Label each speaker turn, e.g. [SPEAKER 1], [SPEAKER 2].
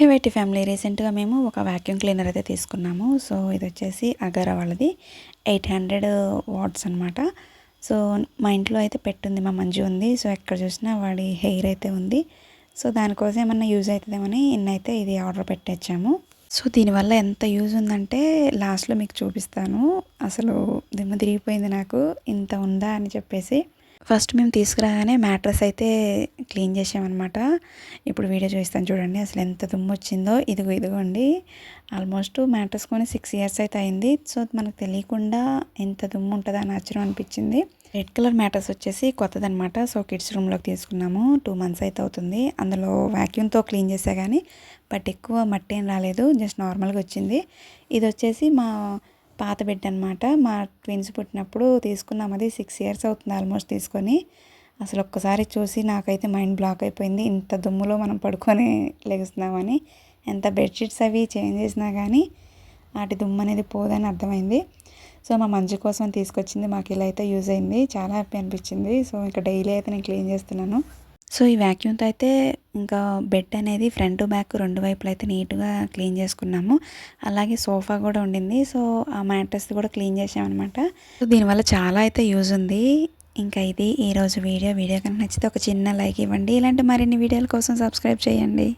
[SPEAKER 1] హే YT family, రీసెంట్గా మేము ఒక వాక్యూమ్ క్లీనర్ అయితే తీసుకున్నాము. సో ఇది వచ్చేసి అగరా వాళ్ళది 800 వాట్స్ అనమాట. సో మా ఇంట్లో అయితే పెట్టుంది, మా మంజు ఉంది. సో ఎక్కడ చూసినా వాడి హెయిర్ అయితే ఉంది. సో దానికోసం ఏమన్నా యూజ్ అవుతుందేమని ఇన్నైతే ఇది ఆర్డర్ పెట్టేచ్చాము. సో దీనివల్ల ఎంత యూజ్ ఉందంటే లాస్ట్లో మీకు చూపిస్తాను. అసలు దిమ్మ తిరిగిపోయింది నాకు, ఇంత ఉందా అని చెప్పేసి. ఫస్ట్ మేము తీసుకురాగానే మ్యాట్రస్ అయితే క్లీన్ చేసామన్నమాట. ఇప్పుడు వీడియో చూస్తాను చూడండి, అసలు ఎంత దుమ్ము వచ్చిందో. ఇదిగోండి, ఆల్మోస్ట్ మ్యాట్రస్ కొని 6 ఇయర్స్ అయితే అయింది. సో మనకు తెలియకుండా ఎంత దుమ్ము ఉంటుందో అని ఆశ్చర్యం అనిపించింది. రెడ్ కలర్ మ్యాట్రస్ వచ్చేసి కొత్తదనమాట. సో కిడ్స్ రూమ్లోకి తీసుకున్నాము. 2 మంత్స్ అయితే అవుతుంది. అందులో వ్యాక్యూమ్తో క్లీన్ చేసా కానీ బట్ ఎక్కువ మట్టి ఏం రాలేదు, జస్ట్ నార్మల్గా వచ్చింది. ఇది వచ్చేసి మా పాత బెడ్ అనమాట. మా ట్విన్స్ పుట్టినప్పుడు తీసుకున్నాం. అది 6 ఇయర్స్ అవుతుంది ఆల్మోస్ట్ తీసుకొని. అసలు ఒక్కసారి చూసి నాకైతే మైండ్ బ్లాక్ అయిపోయింది. ఇంత దుమ్ములో మనం పడుకొని లెగుస్తున్నామని. ఎంత బెడ్షీట్స్ అవి చేంజ్ చేసినా కానీ వాటి దుమ్ము అనేది పోదని అర్థమైంది. సో మా మంచి కోసం తీసుకొచ్చింది. మాకు ఇలా అయితే యూజ్ అయింది, చాలా హ్యాపీ అనిపించింది. సో ఇంకా డైలీ అయితే నేను క్లీన్ చేస్తున్నాను. సో ఈ వ్యాక్యూమ్తో అయితే ఇంకా బెడ్ అనేది ఫ్రంట్ బ్యాక్ 2 వైపులు అయితే నీట్గా క్లీన్ చేసుకున్నాము. అలాగే సోఫా కూడా ఉండింది. సో ఆ మ్యాట్రెస్ కూడా క్లీన్ చేసామన్నమాట. సో దీనివల్ల చాలా అయితే యూజ్ ఉంది. ఇంకా ఇది ఈరోజు వీడియో కనుక నచ్చితే ఒక చిన్న లైక్ ఇవ్వండి. ఇలాంటి మరిన్ని వీడియోల కోసం సబ్స్క్రైబ్ చేయండి.